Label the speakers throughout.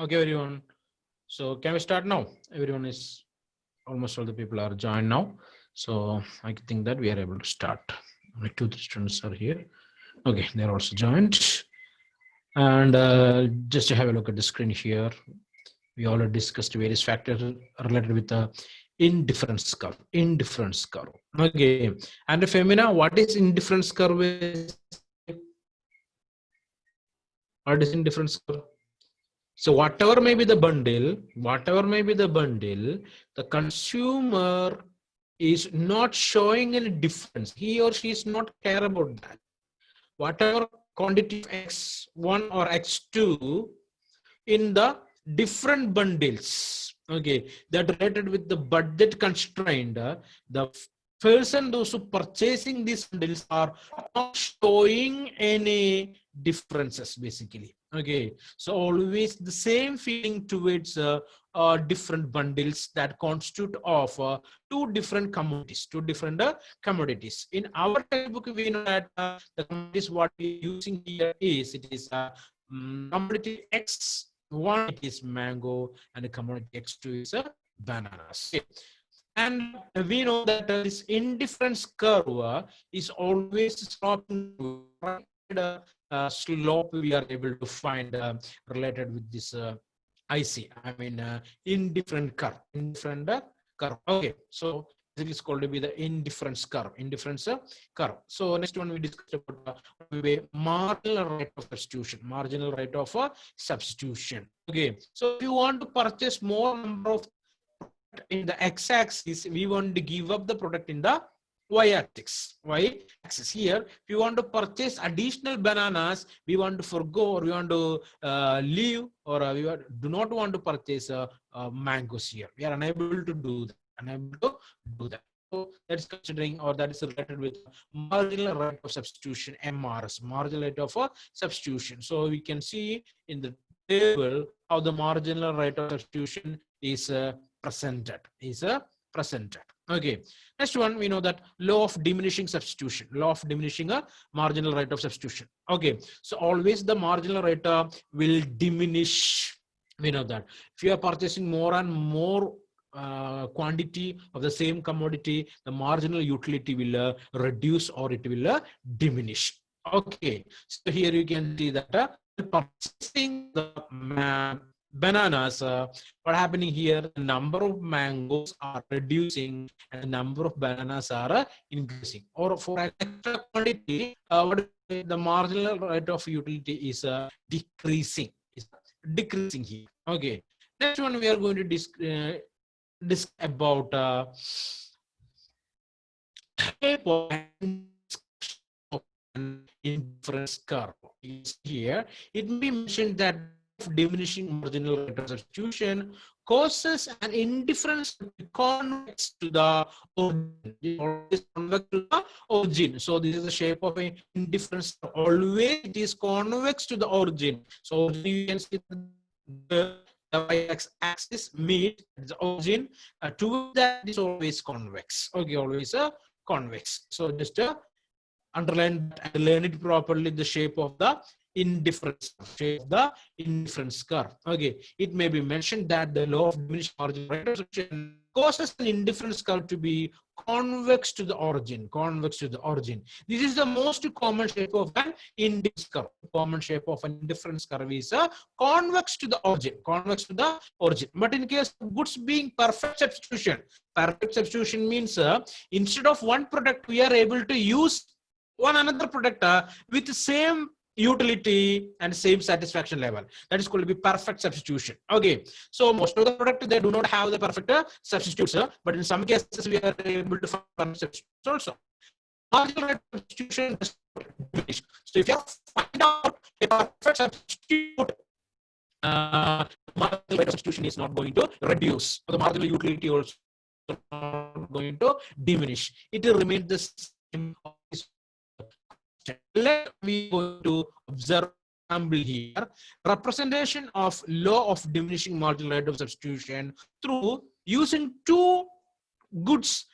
Speaker 1: Okay, everyone. So can we start now? Everyone is almost all the people are joined now. So I think that we are able to start. Only 2 3 students are here. Okay, they're also joined. And just to have a look at the screen here, we already discussed various factors related with the indifference curve. Indifference curve. Okay. And Femina, what is indifference curve? What is indifference curve? So whatever may be the bundle, the consumer is not showing any difference. He or she is not care about that. Whatever quantity of X1 or X2 in the different bundles, okay, that related with the budget constraint, the person those who purchasing these bundles are not showing any differences basically. Okay, so always the same feeling towards different bundles that constitute of two different commodities. In our textbook, we know that the commodities what we are using here is it is commodity X1 it is mango and the commodity X2 is a bananas. Okay. And we know that this indifference curve is always sloping slope we are able to find related with this IC. I mean indifferent curve. Curve. Okay, so this is called to be the indifference curve. Curve. So next one we discussed about marginal rate of substitution. Marginal rate of substitution. Okay, so if you want to purchase more number of in the x-axis, we want to give up the product in the y-axis. Y-axis here, if you want to purchase additional bananas, we want to forgo or we want to leave or do not want to purchase mangoes here. We are unable to do that. So that is considering or that is related with marginal rate of substitution, MRS, marginal rate of substitution. So we can see in the table how the marginal rate of substitution is presented. Okay, next one we know that law of diminishing substitution, marginal rate of substitution. Okay, so always the marginal rate will diminish. We know that if you are purchasing more and more quantity of the same commodity, the marginal utility will reduce or it will diminish. Okay, so here you can see that purchasing the bananas, what happening here, the number of mangoes are reducing and the number of bananas are increasing. Or for extra quantity, the marginal rate of utility is decreasing here. Okay, next one we are going to discuss about type of indifference curve. Here it may be mentioned that diminishing marginal rate of substitution causes an indifference convex to the origin. So this is the shape of an indifference. Always it is convex to the origin. So you can see the y-axis meet the origin. To that is always convex. Okay, always convex. So just underline and learn it properly. The shape of the indifference curve. Okay, it may be mentioned that the law of diminished marginal rate of substitution causes an indifference curve to be convex to the origin. This is the most common shape of an indifference curve. Common shape of an indifference curve is convex to the origin. But in case of goods being perfect substitution means instead of one product we are able to use one another product with the same utility and same satisfaction level. That is called to be perfect substitution. Okay, so most of the product they do not have the perfect substitutes, but in some cases we are able to find perfect substitutes also. Marginal rate of substitution is diminished. So if you find out a perfect substitute, marginal rate of substitution is not going to reduce. So the marginal utility also not going to diminish. It will remain the same. Let me go to observe example here. Representation of law of diminishing marginal rate of substitution through using two goods,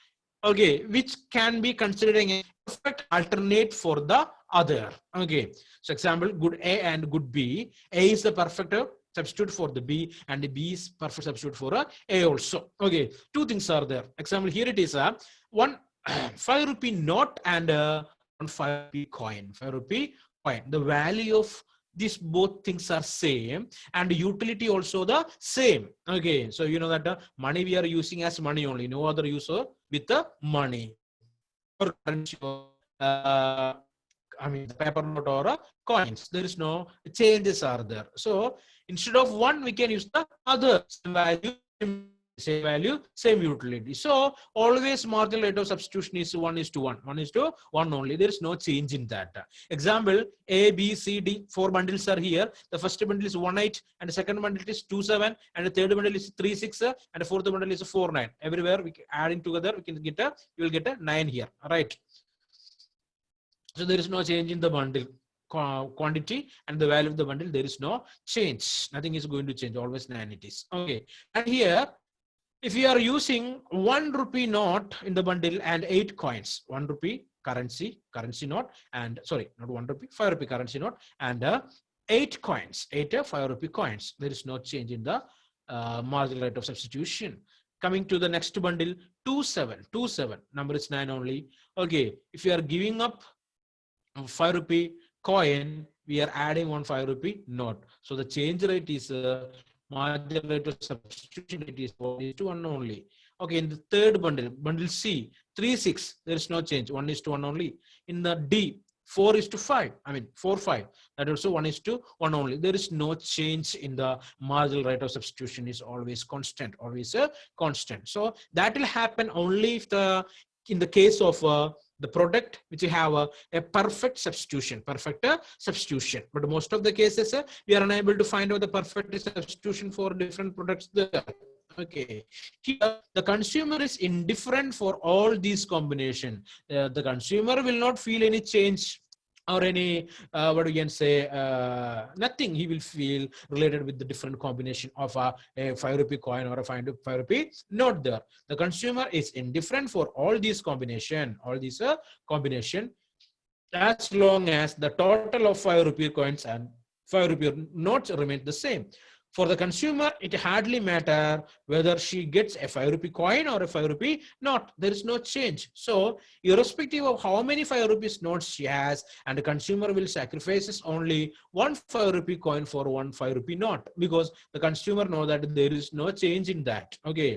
Speaker 1: okay, which can be considering a perfect alternate for the other. Okay, so example, good A and good B. A is the perfect substitute for the B, and the B is perfect substitute for A also. Okay, two things are there. Example, here it is one 5 rupee note and one 5 rupee coin. 5 rupee coin. The value of these both things are same, and utility also the same. Okay, so you know that money we are using as money only, no other use with the money or currency or I mean the paper note or coins. There is no changes are there. So instead of one, we can use the other same value, same utility. So always marginal rate of substitution is 1:1. 1:1 only. There is no change in that. Example, A, B, C, D. 4 bundles are here. The first bundle is 18, and the second bundle is 27, and the third bundle is 36, and the fourth bundle is 49. Everywhere we adding together, we can get you will get a 9 here. All right. So there is no change in the bundle quantity and the value of the bundle. There is no change. Nothing is going to change. Always 9 it is. Okay. And here, if you are using 1 rupee note in the bundle and 8 coins, 1 rupee currency note, and sorry, not 1 rupee, 5 rupee currency note, and 8 coins, 8 5 rupee coins. There is no change in the marginal rate of substitution. Coming to the next bundle, 27, number is 9 only. Okay, if you are giving up 5 rupee coin, we are adding 1 5 rupee note. So the change rate is marginal rate of substitution rate is 1:1 only. Okay, in the third bundle, bundle C, 3 6, there is no change, 1:1 only. In the D, 4:5, I mean 4 5, that also 1:1 only. There is no change in the marginal rate of substitution, is always constant, always a constant. So that will happen only if in the case of the product which you have a perfect substitution, but most of the cases we are unable to find out the perfect substitution for different products there. Okay, here the consumer is indifferent for all these combination. The consumer will not feel any change or any what we can say, nothing he will feel related with the different combination of a 5 rupee coin or a 5 rupee note there. The consumer is indifferent for all these combination, as long as the total of 5 rupee coins and 5 rupee notes remain the same. For the consumer, it hardly matter whether she gets a 5 rupee coin or a 5 rupee note. There is no change. So irrespective of how many 5 rupees notes she has, and the consumer will sacrifice only 1 5 rupee coin for 1 5 rupee note, because the consumer know that there is no change in that. Okay.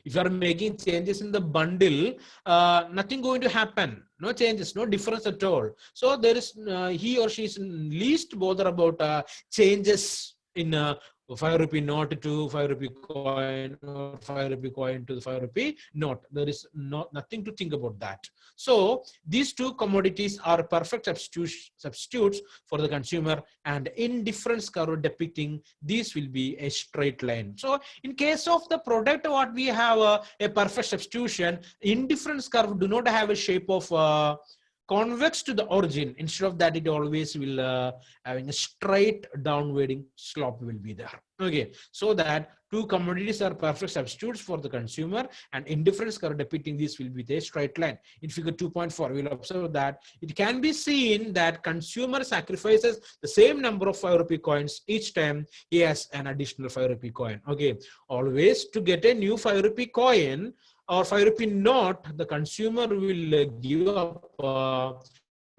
Speaker 1: If you are making changes in the bundle, nothing going to happen. No changes, no difference at all. So there is he or she is least bother about changes in 5 rupee note to 5 rupee coin, or 5 rupee coin to the 5 rupee note. There is nothing to think about that. So these two commodities are perfect substitutes for the consumer, and indifference curve depicting these will be a straight line. So in case of the product, what we have a perfect substitution, indifference curve do not have a shape of convex to the origin. Instead of that, it always will having a straight downwarding slope will be there. Okay, so that two commodities are perfect substitutes for the consumer, and indifference curve depicting this will be the straight line. In figure 2.4, we will observe that it can be seen that consumer sacrifices the same number of 5 rupee coins each time he has an additional 5 rupee coin. Okay, always to get a new 5 rupee coin or 5 rupee note, the consumer will give up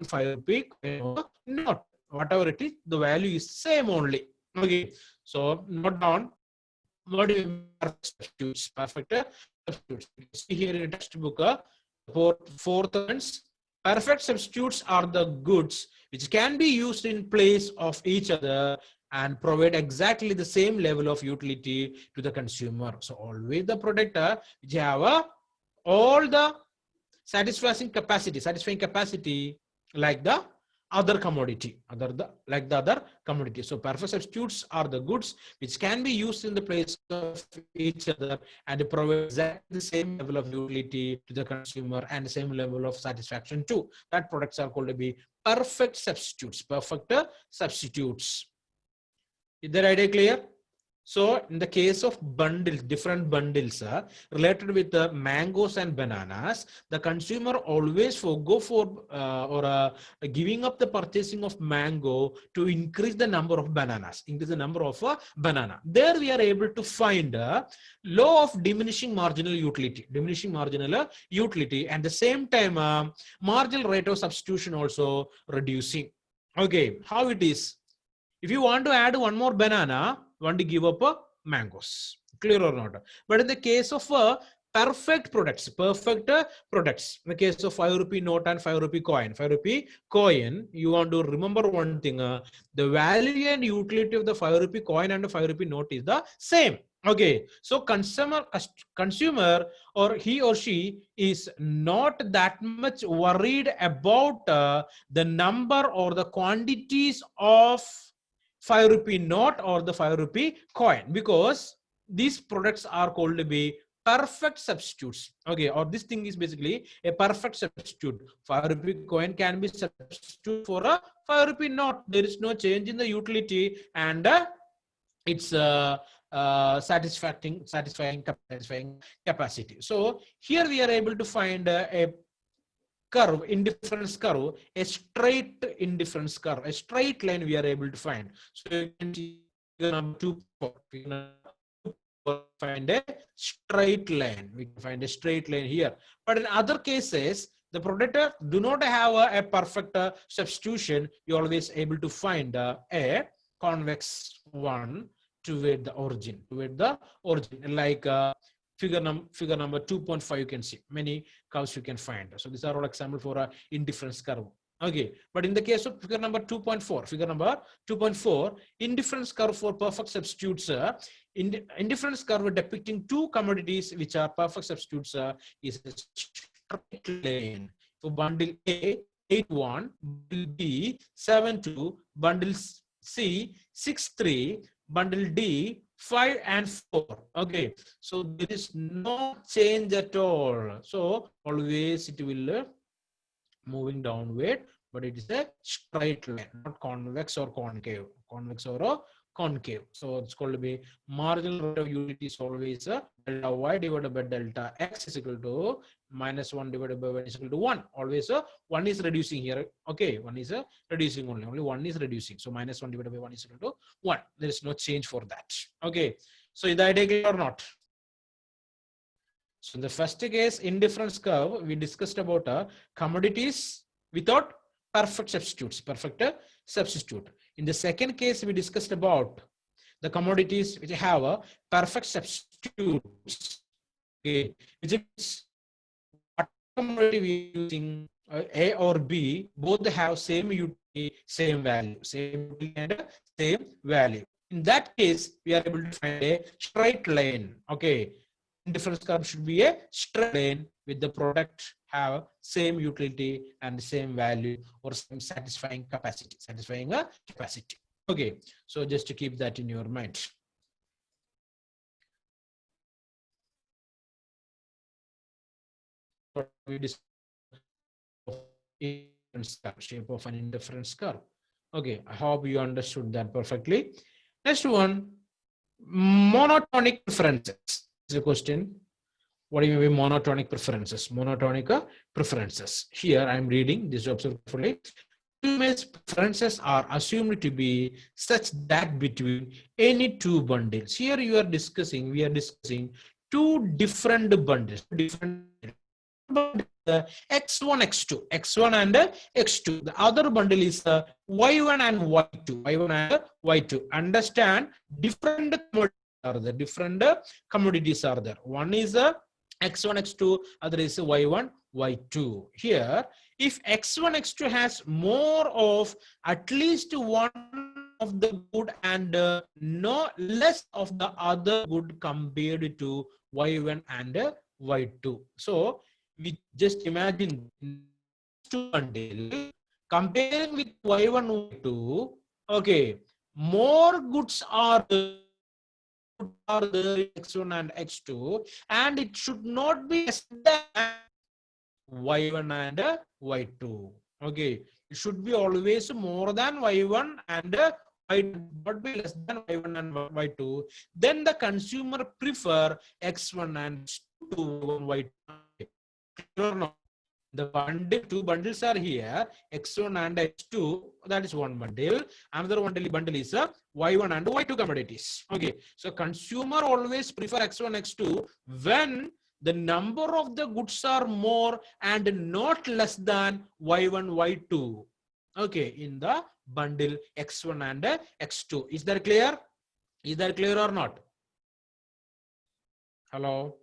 Speaker 1: 5 rupee coin or note. Whatever it is, the value is same only. Okay, so note down what is perfect substitutes. Perfect substitutes. See here in the textbook, fourth ones. Perfect substitutes are the goods which can be used in place of each other and provide exactly the same level of utility to the consumer. So always the product which have all the satisfying capacity like the other commodity, like the other commodity. So perfect substitutes are the goods which can be used in the place of each other and provide exactly the same level of utility to the consumer and the same level of satisfaction too. That products are called to be perfect substitutes. Perfect substitutes. Is that idea clear? So in the case of bundles, different bundles related with mangoes and bananas, the consumer always go for or giving up the purchasing of mango to increase the number of bananas, increase the number of banana. There we are able to find law of diminishing marginal utility, and the same time marginal rate of substitution also reducing. Okay, how it is? If you want to add one more banana, want to give up mangoes. Clear or not? But in the case of perfect products, in the case of 5 rupee note and 5 rupee coin, you want to remember one thing, the value and utility of the 5 rupee coin and the 5 rupee note is the same. Okay, so consumer or he or she is not that much worried about the number or the quantities of 5 rupee note or the 5 rupee coin, because these products are called to be perfect substitutes. Okay, or this thing is basically a perfect substitute. 5 rupee coin can be substitute for a 5 rupee note. There is no change in the utility, and it's satisfying capacity. So here we are able to find a curve, indifference curve, a straight indifference curve, a straight line we are able to find. So you can see figure number 2, find a straight line. We can find a straight line here. But in other cases, the product do not have a perfect substitution. You're always able to find a convex one toward the origin, like figure number 2.5. You can see many curves you can find. So these are all example for a indifference curve. Okay, but in the case of figure number 2.4, indifference curve for perfect substitutes, indifference curve depicting two commodities which are perfect substitutes is a straight line. For bundle A, 8.1, bundle B, 7.2, bundle C, 6.3, bundle D, 5 and 4. Okay, so there is no change at all. So always it will moving downward, but it is a straight line, not convex or concave. So it's called to be marginal rate of utility is always delta y divided by delta x is equal to minus 1 divided by 1 is equal to 1. Always 1 is reducing here. Okay, 1 is reducing only 1 is reducing. So minus 1 divided by 1 is equal to 1. There is no change for that. Okay, so is the idea clear or not? So in the first case, indifference curve, we discussed about commodities without perfect substitutes, In the second case, we discussed about the commodities which have a perfect substitutes. Okay, which is what commodity we are using, A or B, both have same utility, same value, same value. In that case, we are able to find a straight line. Okay. Indifference curve should be a straight line with the product have same utility and same value or same satisfying capacity. Okay, so just to keep that in your mind. We discussed shape of an indifference curve. Okay, I hope you understood that perfectly. Next one, monotonic preferences. The question, what do you mean by monotonic preferences? Here I am reading this, observe carefully. Preferences are assumed to be such that between any two bundles. Here we are discussing two different bundles. X1, X1 and X2. The other bundle is Y1 and Y2. Understand, different commodities are there. One is X1, X2, other is Y1, Y2. Here, if X1, X2 has more of at least one of the good and no less of the other good compared to Y1 and Y2. So we just imagine two bundle comparing with Y1, Y2. Okay, more goods are the X1 and X2, and it should not be less than Y1 and Y2. Okay, it should be always more than Y1 and not be less than y1 and y2, then the consumer prefer x1 and x2 to y1, y2. Clear or not? The bundle, two bundles are here, x1 and x2, that is one bundle. Another bundle is y1 and y2 commodities. Okay, so consumer always prefer x1, x2 when the number of the goods are more and not less than y1, y2. Okay, in the bundle x1 and x2. Is that clear? Is that clear or not? Hello?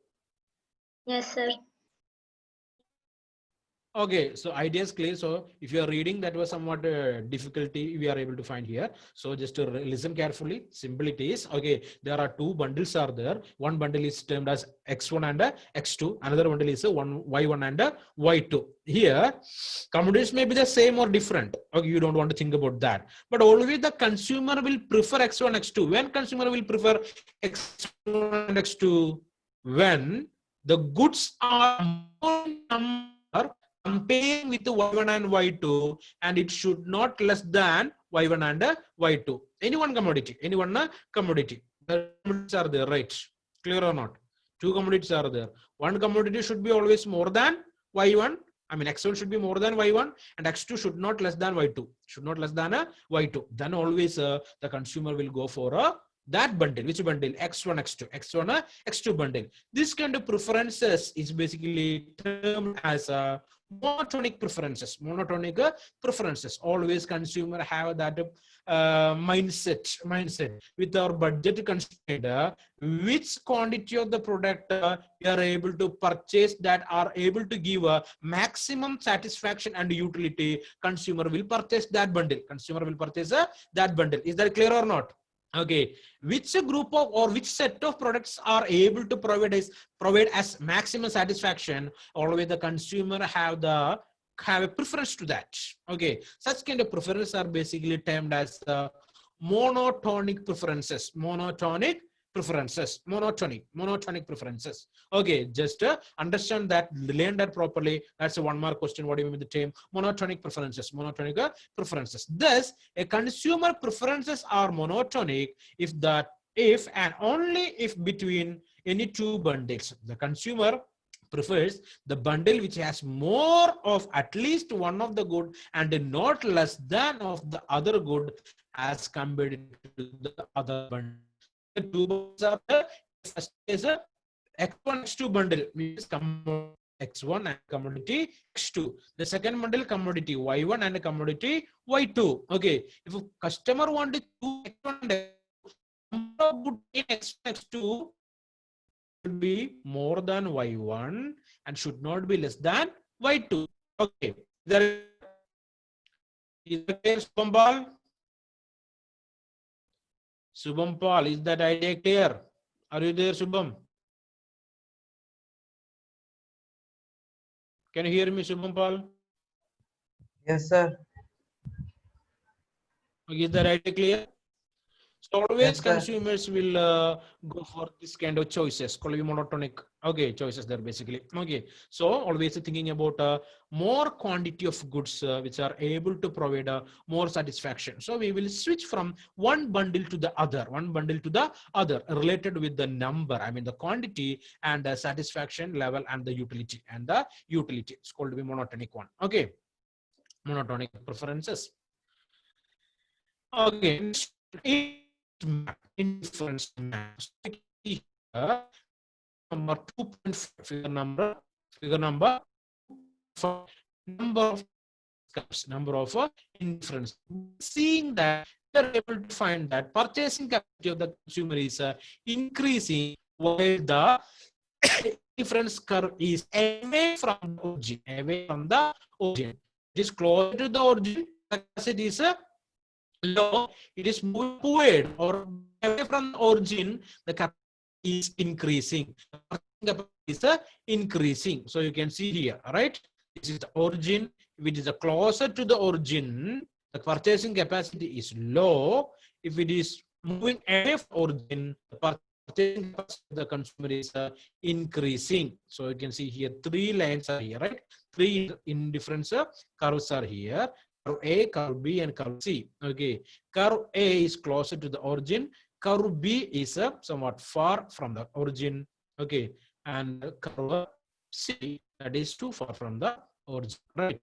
Speaker 2: Yes, sir.
Speaker 1: Okay, so idea is clear. So if you are reading, that was somewhat difficulty we are able to find here. So just to listen carefully. Simple it is. Okay, there are two bundles are there. One bundle is termed as x1 and x2. Another bundle is y1 and y2. Here, commodities may be the same or different. Okay, you don't want to think about that. But always the consumer will prefer x1, x2. When consumer will prefer x1 and x2? When the goods are more number comparing with the y1 and y2, and it should not less than y1 and y2. Any one commodity, any one commodity. The commodities are there, right? Clear or not? Two commodities are there. One commodity should be always more than y1. I mean, x1 should be more than y1, and x2 should not less than y2. Should not less than y2. Then always the consumer will go for that bundle. Which bundle? X1, X2, X1, X2 bundle. This kind of preferences is basically termed as monotonic preferences. Monotonic preferences. Always consumer have that mindset with our budget constraint. Which quantity of the product we are able to purchase that are able to give a maximum satisfaction and utility, consumer will purchase that bundle. Consumer will purchase that bundle. Is that clear or not? Okay, which group of or which set of products are able to provide as maximum satisfaction? Always the consumer have a preference to that. Okay, such kind of preferences are basically termed as monotonic preferences. Monotonic preferences. Okay, just understand that, learn that properly. That's one more question. What do you mean with the term monotonic preferences? Monotonic preferences. Thus, a consumer preferences are monotonic if and only if between any two bundles, the consumer prefers the bundle which has more of at least one of the good and not less than of the other good as compared to the other bundle. The two bundles are there. First is a X1, X2 bundle, means X1 and commodity X2. The second bundle commodity Y1 and commodity Y2. Okay, if a customer wanted to X1 and number of good in X1, X2 should be more than Y1 and should not be less than Y2. Okay, is that clear, Subham Paul? Subham Paul, is that idea clear? Are you there, Subham? Can you hear me, Subham Paul?
Speaker 3: Yes, sir.
Speaker 1: Okay, is that idea clear? So always
Speaker 3: Yes, sir.
Speaker 1: consumers will go for this kind of choices, called monotonic. Okay, choices there basically. Okay, so always thinking about more quantity of goods which are able to provide more satisfaction. So we will switch from one bundle to the other, related with the number. I mean the quantity and the satisfaction level and the utility It's called to be monotonic one. Okay, monotonic preferences. Okay. Indifference maps. Number 2.5 figure number number of indifference. Seeing that we are able to find that purchasing capacity of the consumer is increasing while the difference curve is away from the origin. It is closer to the origin, the capacity is low, it is moving forward or away from the origin, the capacity is increasing. So you can see here, right? This is the origin. If it is closer to the origin, the purchasing capacity is low. If it is moving away from origin, the purchasing capacity of the consumer is increasing. So you can see here 3 lines are here, right? 3 indifference curves are here. curve A, curve B, and curve C. Okay, curve A is closer to the origin. Curve B is somewhat far from the origin. Okay, and curve C, that is too far from the origin. Right.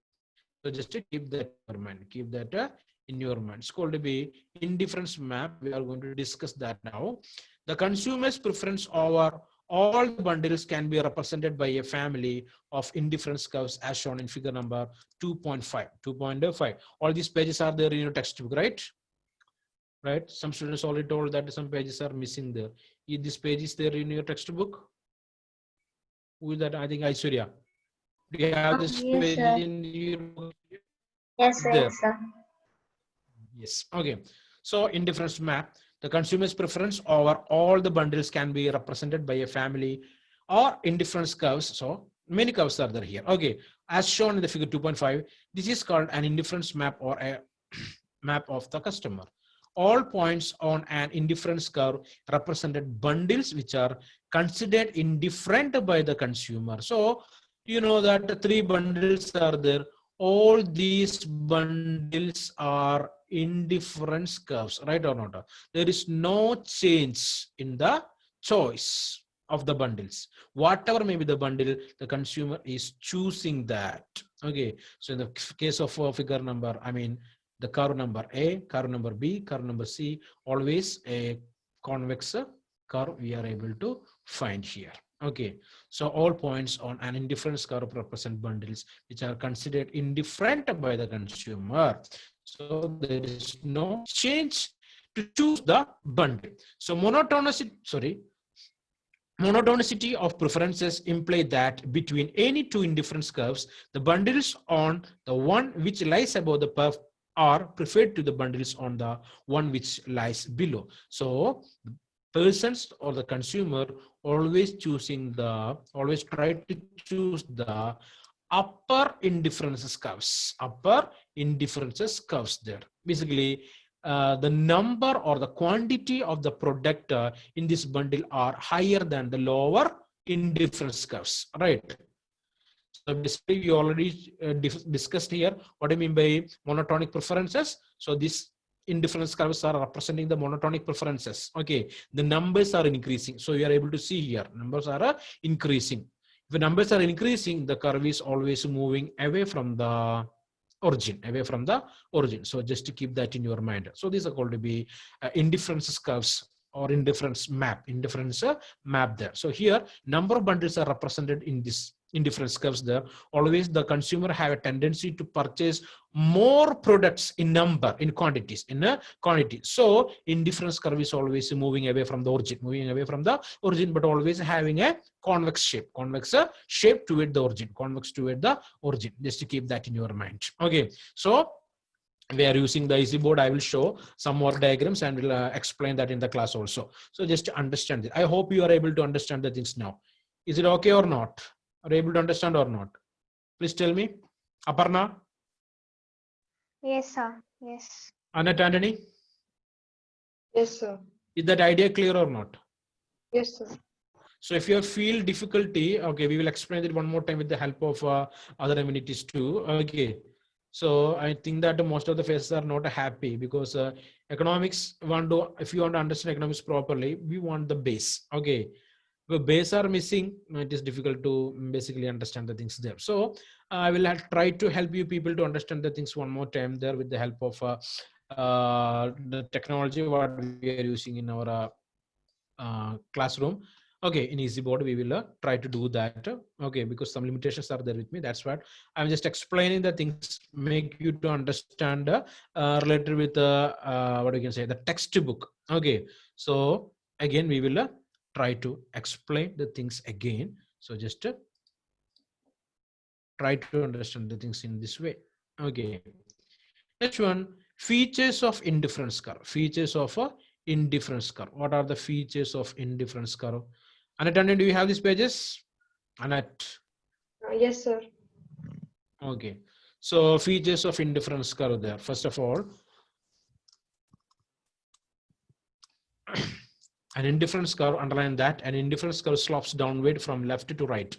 Speaker 1: So just to keep that in your mind. Keep that in your mind. It's called to be indifference map. We are going to discuss that now. The consumer's preference over all the bundles can be represented by a family of indifference curves as shown in figure number 2.5. 2.5. All these pages are there in your textbook, right? Right. Some students already told that some pages are missing there. Is this page is there in your textbook? Who is that? I think Aishwarya. Do you have this
Speaker 2: Yes,
Speaker 1: page
Speaker 2: sir.
Speaker 1: in your book?
Speaker 2: Yes, sir.
Speaker 1: There.
Speaker 2: Yes, sir.
Speaker 1: Yes. Okay. So indifference map, the consumer's preference over all the bundles can be represented by a family or indifference curves. So many curves are there here. Okay. As shown in the figure 2.5, this is called an indifference map or a map of the customer. All points on an indifference curve represented bundles which are considered indifferent by the consumer. So you know that the three bundles are there. All these bundles are indifference curves, right or not? There is no change in the choice of the bundles. Whatever may be the bundle, the consumer is choosing that. Okay, so in the case of figure number, I mean the curve number A, curve number B, curve number C, always a convex curve we are able to find here. Okay, so all points on an indifference curve represent bundles which are considered indifferent by the consumer. So there is no change to choose the bundle. So monotonicity of preferences imply that between any two indifference curves, the bundles on the one which lies above the curve are preferred to the bundles on the one which lies below. So persons or the consumer always try to choose the upper indifferences curves there. Basically, the number or the quantity of the product in this bundle are higher than the lower indifference curves, right? So basically, we already discussed here what I mean by monotonic preferences. So these indifference curves are representing the monotonic preferences. Okay, the numbers are increasing. So you are able to see here, numbers are increasing. If the numbers are increasing, the curve is always moving away from the origin. So just to keep that in your mind. So these are called to be indifference curves or indifference map there. So here number of bundles are represented in this indifference curves there. Always the consumer have a tendency to purchase more products in quantity. So indifference curve is always moving away from the origin, but always having a convex shape toward the origin, just to keep that in your mind. Okay, so we are using the easy board. I will show some more diagrams and will explain that in the class also. So just to understand it, I hope you are able to understand the things now. Is it okay or not? Are you able to understand or not? Please tell me. Aparna?
Speaker 2: Yes, sir. Yes.
Speaker 1: Annette, Anthony?
Speaker 3: Yes, sir.
Speaker 1: Is that idea clear or not?
Speaker 3: Yes, sir.
Speaker 1: So if you feel difficulty, okay, we will explain it one more time with the help of other amenities too. Okay. So I think that most of the faces are not happy because economics if you want to understand economics properly, we want the base. Okay. The base are missing, it is difficult to basically understand the things there. So I will try to help you people to understand the things one more time there with the help of the technology what we are using in our classroom. Okay, in easy board we will try to do that. Okay, because some limitations are there with me. That's what I'm just explaining the things, make you to understand related with what we can say, the textbook. Okay, so again we will try to explain the things again. So just try to understand the things in this way. Okay, next one, features of indifference curve. Features of a indifference curve. What are the features of indifference curve? Annette, do you have these pages? Annette.
Speaker 3: Yes, sir.
Speaker 1: Okay. So features of indifference curve there. First of all, an indifference curve, underline that, an indifference curve slopes downward from left to right.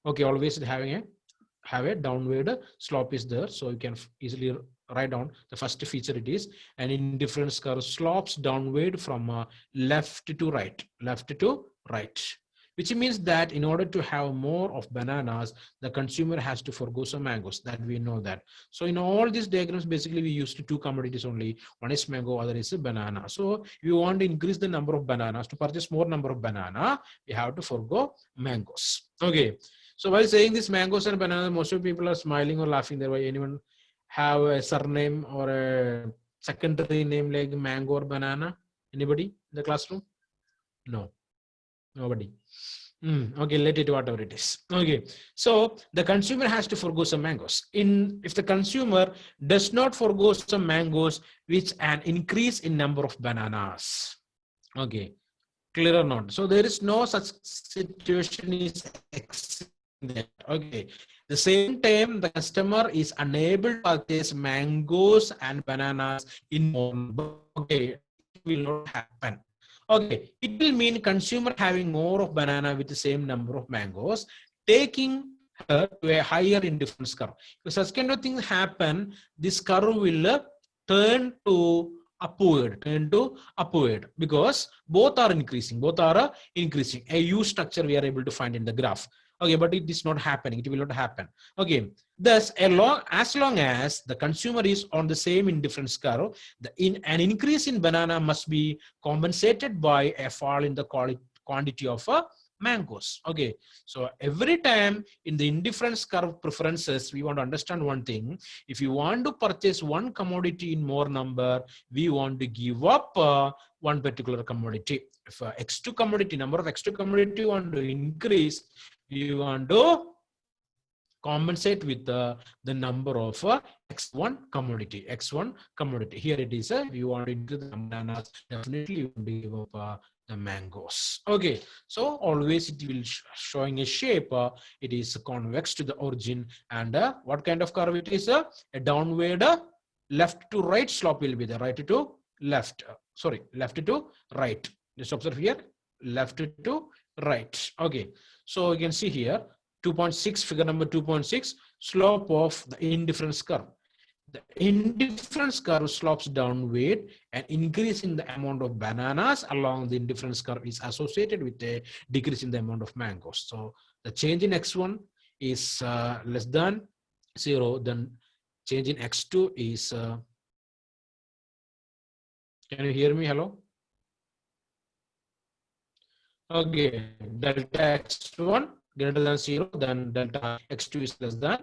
Speaker 1: Okay, always have a downward slope is there. So you can easily Write down the first feature. It is an indifference curve slopes downward from left to right, which means that in order to have more of bananas, the consumer has to forgo some mangoes. That we know that. So in all these diagrams, basically we used two commodities only. One is mango, other is a banana. So if you want to increase the number of bananas, to purchase more number of banana, you have to forgo mangoes. Okay. So while saying this mangoes and bananas, most of people are smiling or laughing there. Why anyone have a surname or a secondary name like mango or banana? Anybody in the classroom? No, nobody. Okay, let it whatever it is. Okay, so the consumer has to forgo some mangoes. If the consumer does not forgo some mangoes, which an increase in number of bananas. Okay, clear or not? So there is no such situation is there. Okay. The same time, the customer is unable to purchase mangoes and bananas in more number. Okay, it will not happen. Okay, it will mean consumer having more of banana with the same number of mangoes, taking her to a higher indifference curve. If such kind of things happen, this curve will turn to upward because both are increasing. A U structure we are able to find in the graph. Okay, but it is not happening. It will not happen. Okay, thus as long as the consumer is on the same indifference curve, an increase in banana must be compensated by a fall in the quantity of mangoes. Okay, so every time in the indifference curve preferences, we want to understand one thing. If you want to purchase one commodity in more number, we want to give up one particular commodity. If X2 commodity, number of X2 commodity want to increase, you want to compensate with the number of X1 commodity. Here it is. You want to increase the bananas, definitely you want to give up the mangoes. Okay, so always it will showing a shape. It is convex to the origin, and what kind of curve it is? A downward left to right slope will be the right to left. Left to right. Just observe here, left to right. Okay, so you can see here 2.6, figure number 2.6, slope of the indifference curve. The indifference curve slopes downward, and increase in the amount of bananas along the indifference curve is associated with a decrease in the amount of mangoes. So the change in X1 is less than 0, then change in X2 is, can you hear me? Hello? Okay, delta X1 greater than 0, then delta X2 is less than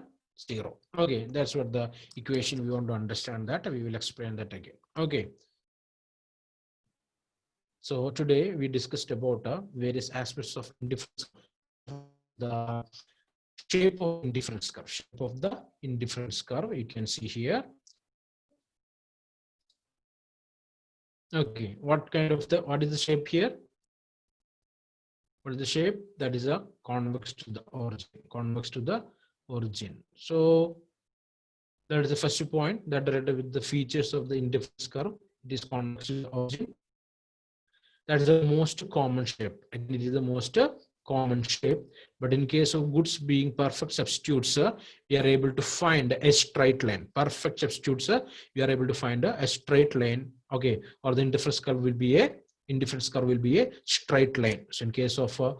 Speaker 1: 0. Okay, that's what the equation we want to understand that. We will explain that again. Okay. So today we discussed about various aspects of indifference, the shape of indifference curve. Shape of the indifference curve, you can see here. Okay, what is the shape here? What is the shape? That is a convex to the origin. So that is the first point, that related with the features of the indifference curve. It is convex to the origin. That is the most common shape. Again, it is the most common shape. But in case of goods being perfect substitutes, we are able to find a straight line. Perfect substitutes, we are able to find a straight line. Okay, or the indifference curve will be a straight line. So in case of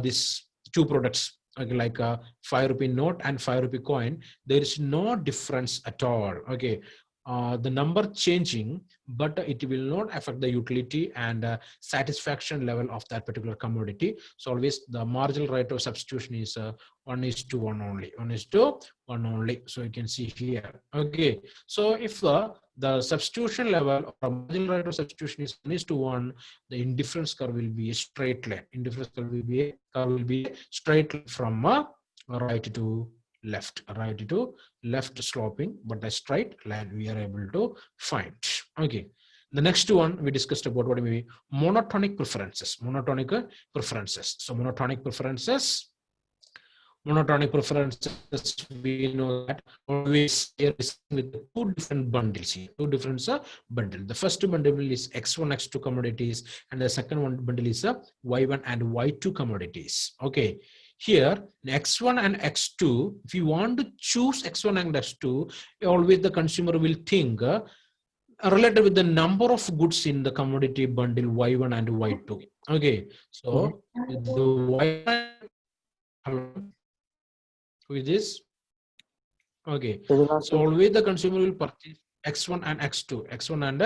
Speaker 1: these two products, okay, like a 5 rupee note and 5 rupee coin, there is no difference at all. Okay, the number changing, but it will not affect the utility and satisfaction level of that particular commodity. So always the marginal rate of substitution is 1:1 only. 1:1 only. So you can see here. Okay. So if the substitution level or marginal rate of substitution is 1:1, the indifference curve will be a straight line. Indifference curve will be a straight line from right to left sloping, but a straight line we are able to find. Okay, the next one we discussed about what we monotonic preferences. So monotonic preferences, we know that always with two different bundles here, bundle. The first bundle is X1, X2 commodities, and the second one bundle is Y1 and Y2 commodities. Okay, here x1 and x2, if you want to choose x1 and x2, always the consumer will think related with the number of goods in the commodity bundle y1 and y2. Okay, so the y1, hello, who is this? Okay, so always the consumer will purchase x1 and x2, x1 and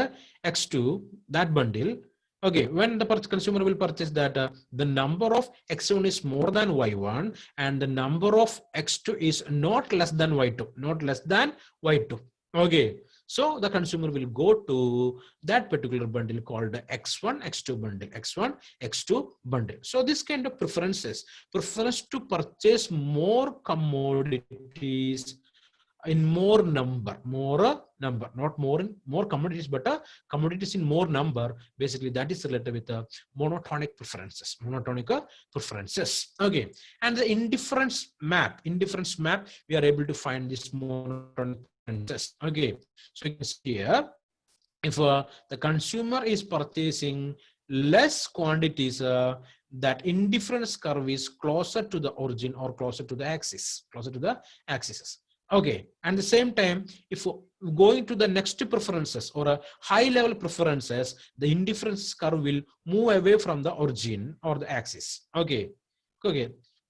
Speaker 1: x2, that bundle. Okay, when the consumer will purchase that, the number of x1 is more than y1 and the number of x2 is not less than y2, not less than y2. Okay, so the consumer will go to that particular bundle called the x1 x2 bundle, x1 x2 bundle. So this kind of preference to purchase more commodities in more number, not more commodities, but commodities in more number. Basically, that is related with monotonic preferences. Okay, and the indifference map, we are able to find this monotonic preferences. Okay, so you can see here, if the consumer is purchasing less quantities, that indifference curve is closer to the origin or closer to the axis, Okay, and the same time, if going to the next preferences or a high level preferences, the indifference curve will move away from the origin or the axis. Okay,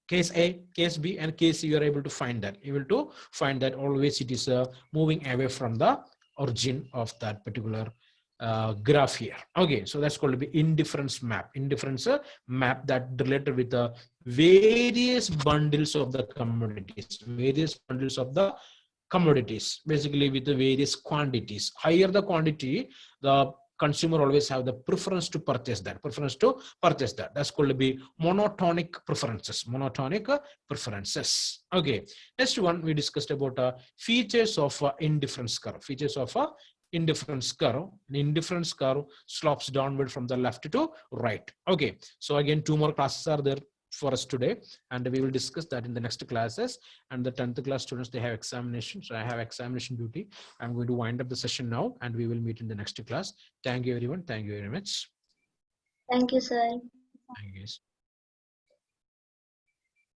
Speaker 1: case A, case B, and case C, you are able to find that. Always it is moving away from the origin of that particular graph here. Okay, so that's called the indifference map. Map that related with the various bundles of the commodities, basically with the various quantities. Higher the quantity, the consumer always have the preference to purchase that. That's called to be monotonic preferences. Okay, next one we discussed about features of indifference curve. Indifference curve slopes downward from the left to right. Okay, so again, 2 more classes are there for us today, and we will discuss that in the next classes. And the 10th class students, they have examination, so I have examination duty. I'm going to wind up the session now, and we will meet in the next class. Thank you everyone. Thank you very much.
Speaker 2: Thank you, sir.
Speaker 1: Thank you.